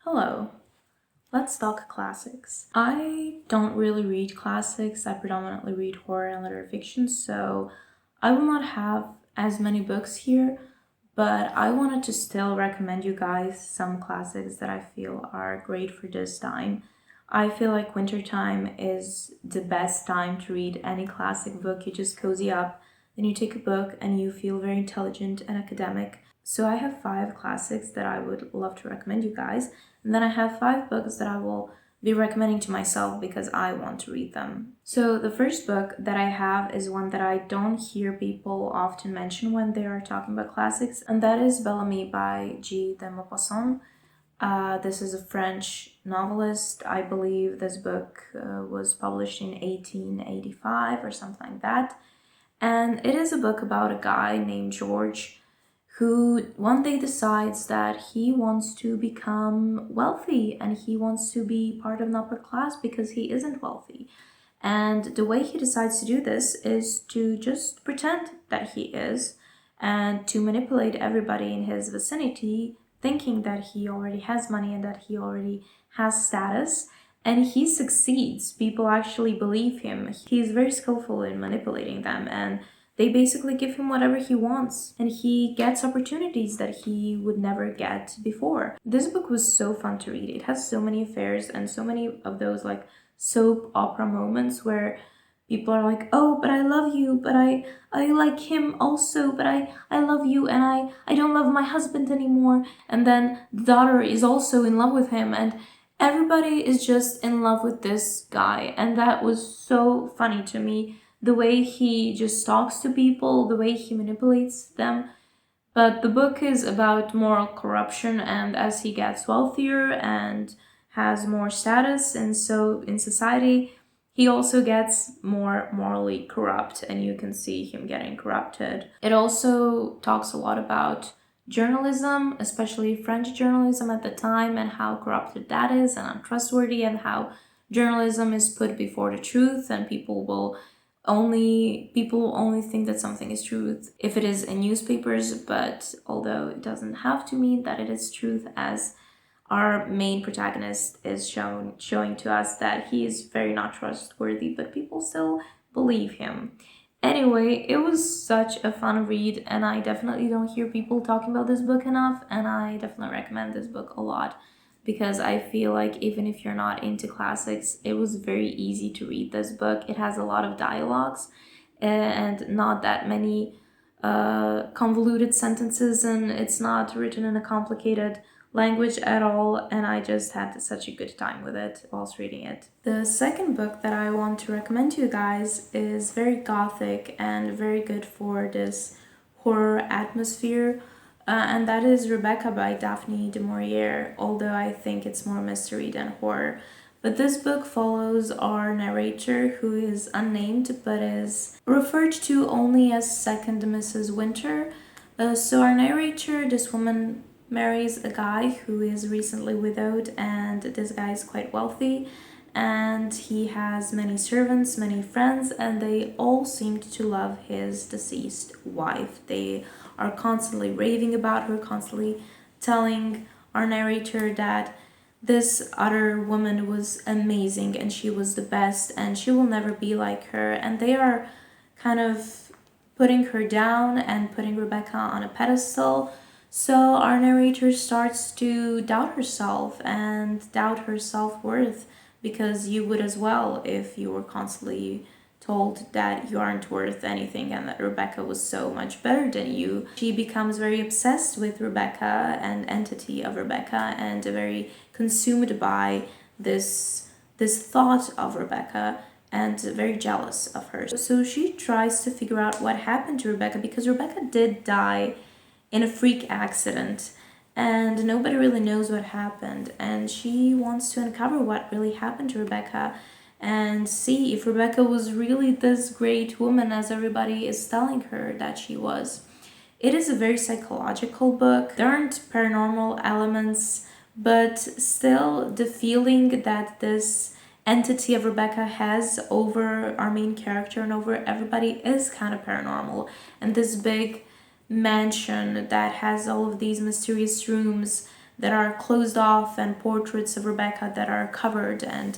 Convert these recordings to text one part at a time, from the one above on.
Hello, let's talk classics. I don't really read classics, I predominantly read horror and literary fiction, so I will not have as many books here, but I wanted to still recommend you guys some classics that I feel are great for this time. I feel like wintertime is the best time to read any classic book. You just cozy up, then you take a book and you feel very intelligent and academic. So I have five classics that I would love to recommend you guys. And then I have five books that I will be recommending to myself because I want to read them. So the first book that I have is one that I don't hear people often mention when they are talking about classics, and that is Bel-Ami Guy de Maupassant. This is a French novelist. I believe this book was published in 1885 or something like that. And it is a book about a guy named George who one day decides that he wants to become wealthy and he wants to be part of an upper class because he isn't wealthy. And the way he decides to do this is to just pretend that he is and to manipulate everybody in his vicinity, thinking that he already has money and that he already has status. And he succeeds. People actually believe him. He's very skillful in manipulating them, and they basically give him whatever he wants, and he gets opportunities that he would never get before. This book was so fun to read. It has so many affairs and so many of those like soap opera moments where people are like, oh, but I love you, but I like him also, but I love you, and I don't love my husband anymore. And then the daughter is also in love with him, and everybody is just in love with this guy. And that was so funny to me, the way he just talks to people, the way he manipulates them. But the book is about moral corruption, and as he gets wealthier and has more status, and so in society, he also gets more morally corrupt, and you can see him getting corrupted. It also talks a lot about journalism, especially French journalism at the time, and how corrupted that is and untrustworthy, and how journalism is put before the truth, and people only think that something is truth if it is in newspapers, but although it doesn't have to mean that it is truth, as our main protagonist is showing to us that he is very not trustworthy, but people still believe him. Anyway, it was such a fun read, and I definitely don't hear people talking about this book enough, and I definitely recommend this book a lot because I feel like even if you're not into classics, it was very easy to read this book. It has a lot of dialogues and not that many convoluted sentences, and it's not written in a complicated language at all, and I just had such a good time with it whilst reading it. The second book that I want to recommend to you guys is very gothic and very good for this horror atmosphere, and that is Rebecca by Daphne du Maurier, although I think it's more mystery than horror. But this book follows our narrator, who is unnamed but is referred to only as Second Mrs. Winter. So our narrator, this woman, marries a guy who is recently widowed, and this guy is quite wealthy, and he has many servants, many friends, and they all seemed to love his deceased wife. They are constantly raving about her, constantly telling our narrator that this other woman was amazing and she was the best and she will never be like her, and they are kind of putting her down and putting Rebecca on a pedestal. So our narrator starts to doubt herself and doubt her self-worth, because you would as well if you were constantly told that you aren't worth anything and that Rebecca was so much better than you. She becomes very obsessed with Rebecca and entity of Rebecca, and very consumed by this thought of Rebecca, and very jealous of her. So she tries to figure out what happened to Rebecca, because Rebecca did die in a freak accident and nobody really knows what happened, and she wants to uncover what really happened to Rebecca and see if Rebecca was really this great woman as everybody is telling her that she was. It is a very psychological book. There aren't paranormal elements, but still the feeling that this entity of Rebecca has over our main character and over everybody is kind of paranormal. And this big mansion that has all of these mysterious rooms that are closed off and portraits of Rebecca that are covered, and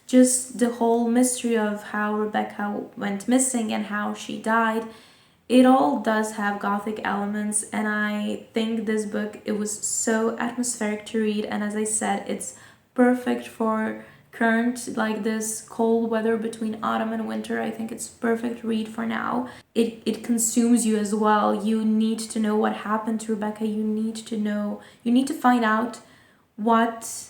just the whole mystery of how Rebecca went missing and how she died. It all does have Gothic elements, and I think this book, it was so atmospheric to read, and as I said, it's perfect for current, like this cold weather between autumn and winter. I think it's perfect read for now. It consumes you as well. You need to know what happened to Rebecca. You need to find out what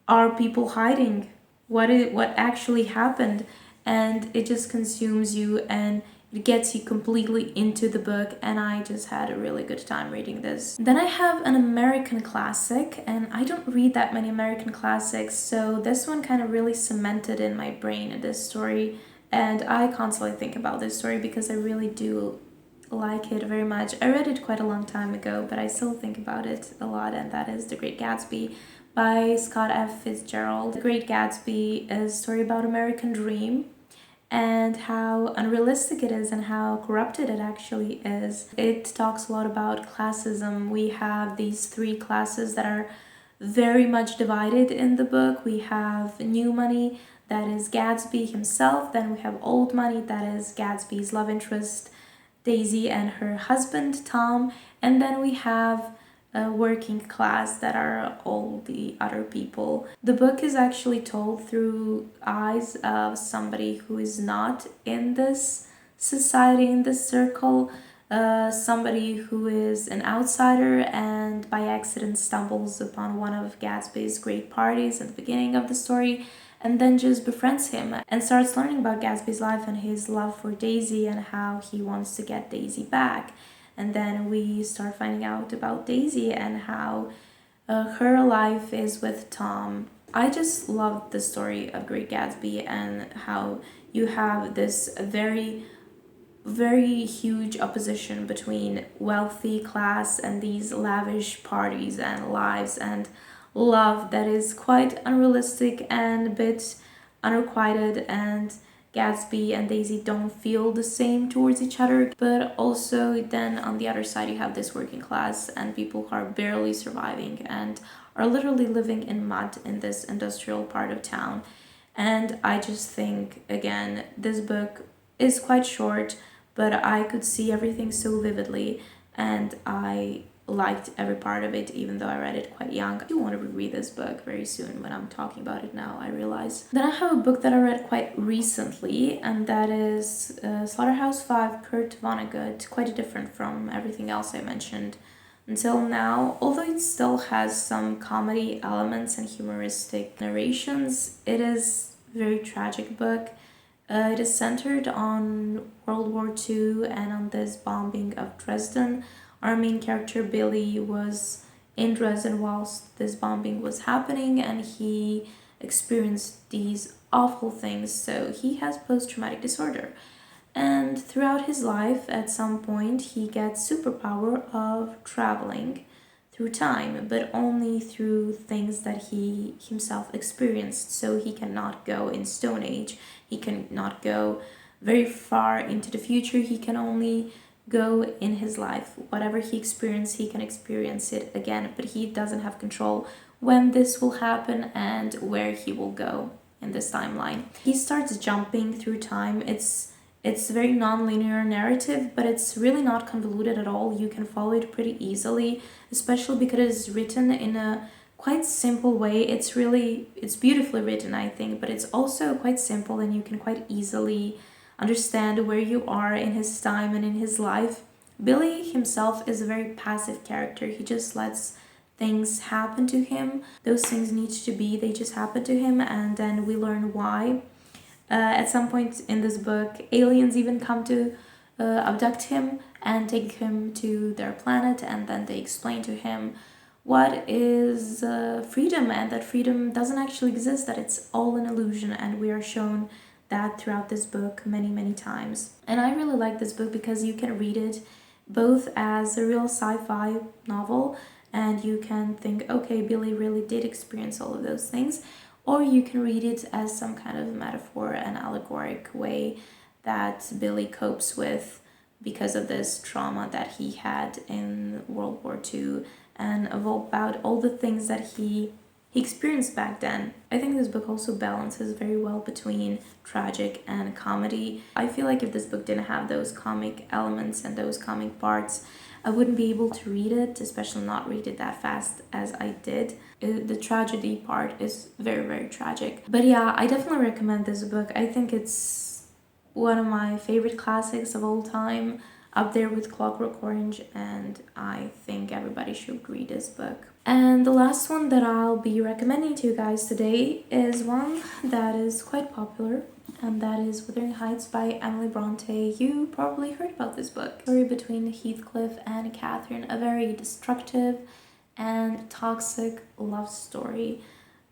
are people hiding, what actually happened, and it just consumes you and it gets you completely into the book, and I just had a really good time reading this. Then I have an American classic, and I don't read that many American classics, so this one kind of really cemented in my brain this story, and I constantly think about this story because I really do like it very much. I read it quite a long time ago, but I still think about it a lot, and that is The Great Gatsby by Scott F. Fitzgerald. The Great Gatsby is a story about American dream and how unrealistic it is and how corrupted it actually is. It talks a lot about classism. We have these three classes that are very much divided in the book. We have new money, that is Gatsby himself. Then we have old money, that is Gatsby's love interest, Daisy, and her husband, Tom. And then we have a working class that are all the other people. The book is actually told through eyes of somebody who is not in this society, in this circle, somebody who is an outsider and by accident stumbles upon one of Gatsby's great parties at the beginning of the story, and then just befriends him and starts learning about Gatsby's life and his love for Daisy and how he wants to get Daisy back. And then we start finding out about Daisy and how her life is with Tom. I just love the story of Great Gatsby and how you have this very, very huge opposition between wealthy class and these lavish parties and lives and love that is quite unrealistic and a bit unrequited, and Gatsby and Daisy don't feel the same towards each other. But also then on the other side you have this working class and people who are barely surviving and are literally living in mud in this industrial part of town. And I just think, again, this book is quite short, but I could see everything so vividly and I liked every part of it, even though I read it quite young. I do want to reread this book very soon when I'm talking about it now, I realize. Then I have a book that I read quite recently, and that is Slaughterhouse 5, Kurt Vonnegut. Quite different from everything else I mentioned until now. Although it still has some comedy elements and humoristic narrations, it is a very tragic book. It is centered on World War II and on this bombing of Dresden. Our main character, Billy, was in Dresden whilst this bombing was happening, and he experienced these awful things, so he has post-traumatic disorder. And throughout his life, at some point, he gets superpower of traveling through time, but only through things that he himself experienced. So he cannot go in Stone Age, he cannot go very far into the future, he can only go in his life. Whatever he experienced, he can experience it again, but he doesn't have control when this will happen and where he will go in this timeline. He starts jumping through time. It's a very non-linear narrative, but it's really not convoluted at all. You can follow it pretty easily, especially because it's written in a quite simple way. It's beautifully written, I think, but it's also quite simple and you can quite easily understand where you are in his time and in his life. Billy himself is a very passive character. He just lets things happen to him. Those things need to be, they just happen to him, and then we learn why. At some point in this book, aliens even come to abduct him and take him to their planet, and then they explain to him what is freedom, and that freedom doesn't actually exist, that it's all an illusion, and we are shown that throughout this book many times. And I really like this book because you can read it both as a real sci-fi novel and you can think, okay, Billy really did experience all of those things, or you can read it as some kind of metaphor and allegoric way that Billy copes with because of this trauma that he had in World War II and about all the things that he experienced back then. I think this book also balances very well between tragic and comedy. I feel like if this book didn't have those comic elements and those comic parts, I wouldn't be able to read it, especially not read it that fast as I did. The tragedy part is very, very tragic. But yeah, I definitely recommend this book. I think it's one of my favorite classics of all time, up there with Clockwork Orange, and I think everybody should read this book. And the last one that I'll be recommending to you guys today is one that is quite popular, and that is Wuthering Heights by Emily Brontë. You probably heard about this book. Story between Heathcliff and Catherine, a very destructive and toxic love story.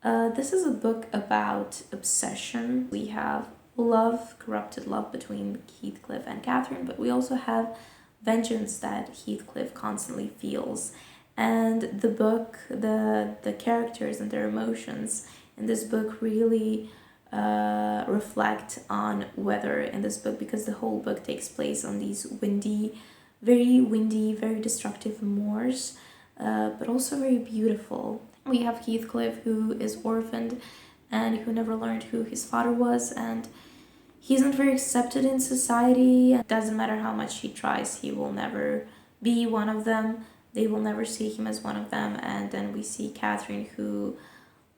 This is a book about obsession. We have love, corrupted love between Heathcliff and Catherine, but we also have vengeance that Heathcliff constantly feels. And the book, the characters and their emotions in this book really reflect on weather in this book, because the whole book takes place on these windy, very destructive moors, but also very beautiful. We have Heathcliff, who is orphaned and who never learned who his father was, and he's not very accepted in society. It doesn't matter how much he tries, he will never be one of them. They will never see him as one of them. And then we see Catherine, who,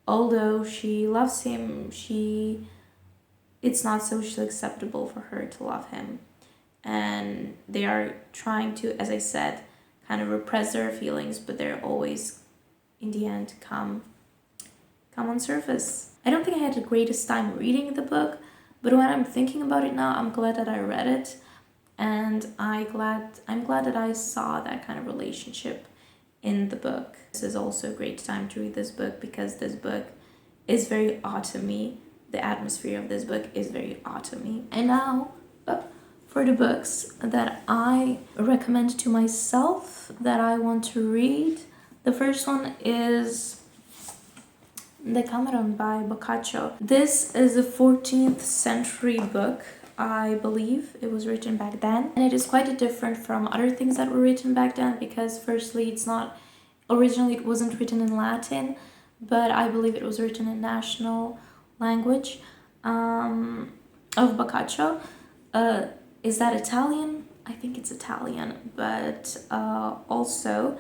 although she loves him, it's not socially acceptable for her to love him. And they are trying to, as I said, kind of repress their feelings, but they're always, in the end, come on surface. I don't think I had the greatest time reading the book, but when I'm thinking about it now, I'm glad that I read it. And I'm glad that I saw that kind of relationship in the book. This is also a great time to read this book, because this book is very autumny. The atmosphere of this book is very autumny. And now, for the books that I recommend to myself that I want to read. The first one is Decameron by Boccaccio. This is a 14th century book. I believe it was written back then, and it is quite different from other things that were written back then, because firstly, originally it wasn't written in Latin, but I believe it was written in national language of Boccaccio. Is that Italian? I think it's Italian, but also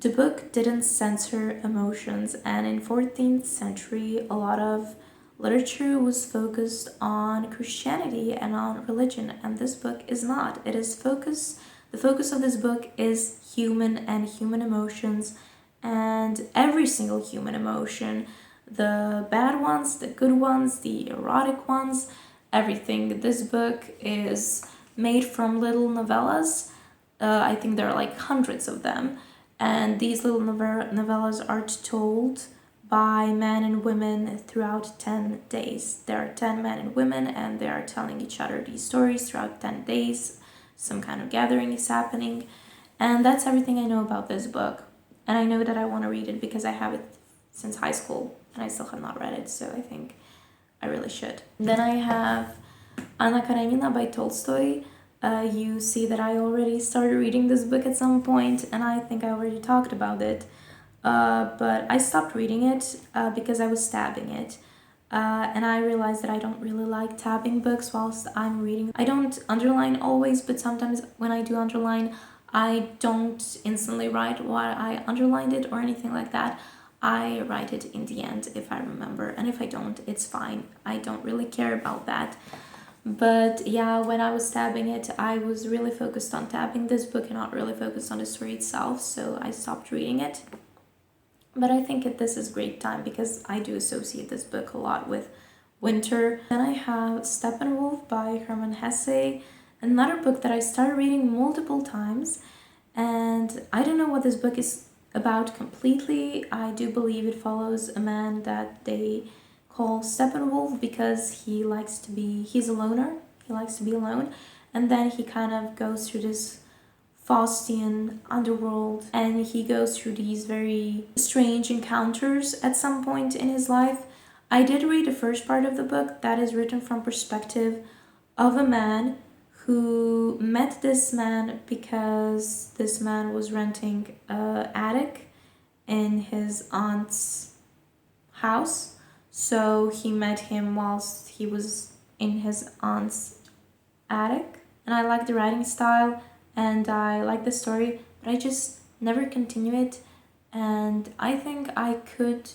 the book didn't censor emotions, and in 14th century, a lot of literature was focused on Christianity and on religion, and this book is not. The focus of this book is human and human emotions, and every single human emotion, the bad ones, the good ones, the erotic ones, everything. This book is made from little novellas. I think there are like hundreds of them, and these little novellas are told by men and women throughout 10 days. There are 10 men and women, and they are telling each other these stories throughout 10 days. Some kind of gathering is happening, and that's everything I know about this book. And I know that I want to read it because I have it since high school, and I still have not read it, so I think I really should. Then I have Anna Karenina by Tolstoy. You see that I already started reading this book at some point, and I think I already talked about it. But I stopped reading it because I was stabbing it. And I realized that I don't really like tabbing books whilst I'm reading. I don't underline always, but sometimes when I do underline, I don't instantly write why I underlined it or anything like that. I write it in the end if I remember, and if I don't, it's fine. I don't really care about that. But yeah, when I was tabbing it, I was really focused on tabbing this book and not really focused on the story itself, so I stopped reading it. But I think this is a great time because I do associate this book a lot with winter. Then I have Steppenwolf by Hermann Hesse, another book that I started reading multiple times, and I don't know what this book is about completely. I do believe it follows a man that they call Steppenwolf because he's a loner, he likes to be alone, and then he kind of goes through this Faustian underworld, and he goes through these very strange encounters at some point in his life. I did read the first part of the book that is written from perspective of a man who met this man because this man was renting an attic in his aunt's house. So he met him whilst he was in his aunt's attic. And I like the writing style and I like the story, but I just never continue it. And I think I could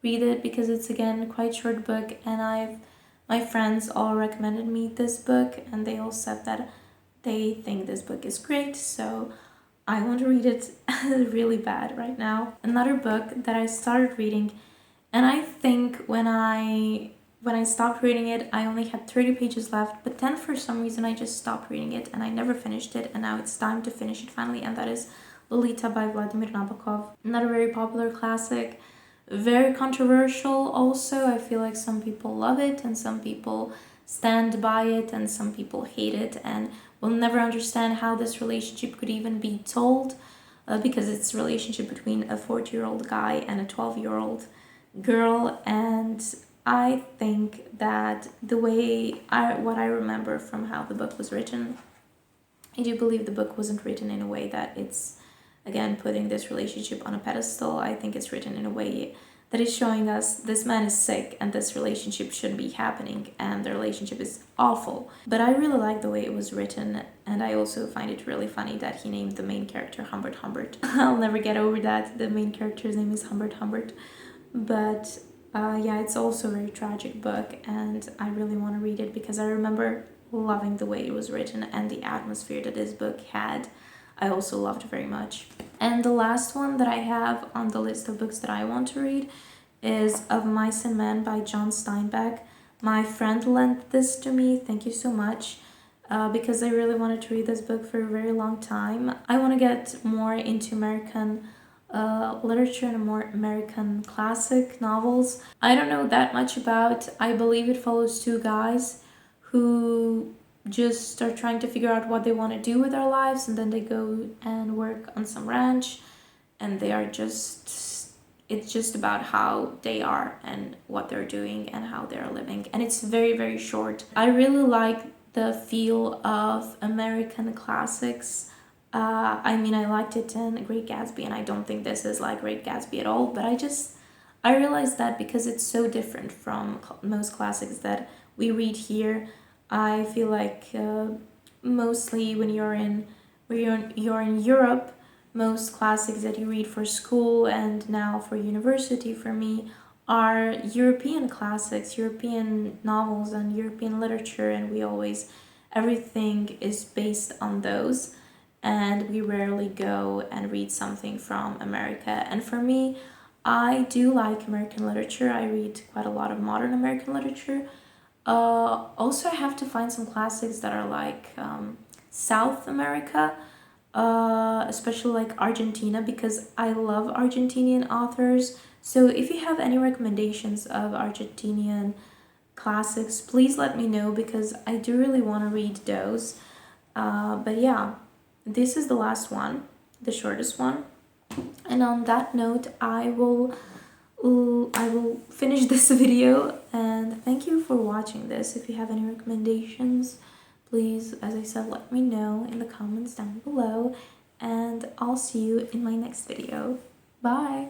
read it because it's again quite short book, and my friends all recommended me this book and they all said that they think this book is great, so I want to read it really bad right now. Another book that I started reading, and I think when I stopped reading it, I only had 30 pages left, but then for some reason I just stopped reading it and I never finished it, and now it's time to finish it finally, and that is Lolita by Vladimir Nabokov. Another very popular classic, very controversial also. I feel like some people love it and some people stand by it and some people hate it and will never understand how this relationship could even be told, because it's a relationship between a 40-year-old guy and a 12-year-old girl. And I think that what I remember from how the book was written, I do believe the book wasn't written in a way that it's, again, putting this relationship on a pedestal. I think it's written in a way that is showing us this man is sick and this relationship shouldn't be happening and the relationship is awful. But I really like the way it was written, and I also find it really funny that he named the main character Humbert Humbert. I'll never get over that. The main character's name is Humbert Humbert. But yeah, it's also a very tragic book and I really want to read it because I remember loving the way it was written and the atmosphere that this book had. I also loved very much. And the last one that I have on the list of books that I want to read is Of Mice and Men by John Steinbeck. My friend lent this to me, thank you so much, because I really wanted to read this book for a very long time. I want to get more into American literature and more American classic novels. I don't know that much about. I believe it follows two guys who just are trying to figure out what they want to do with their lives, and then they go and work on some ranch, and it's just about how they are and what they're doing and how they're living, and it's very, very short. I really like the feel of American classics. I mean, I liked it in Great Gatsby, and I don't think this is like Great Gatsby at all, but I realized that because it's so different from most classics that we read here. I feel like mostly when you're in Europe, most classics that you read for school and now for university for me are European classics, European novels and European literature, and everything is based on those, and we rarely go and read something from America. And for me, I do like American literature. I read quite a lot of modern American literature. Also, I have to find some classics that are like South America, especially like Argentina, because I love Argentinian authors. So if you have any recommendations of Argentinian classics, please let me know because I do really want to read those. But yeah, this is the last one, the shortest one. And on that note, I will finish this video, and thank you for watching this. If you have any recommendations, please, as I said, let me know in the comments down below, and I'll see you in my next video. Bye!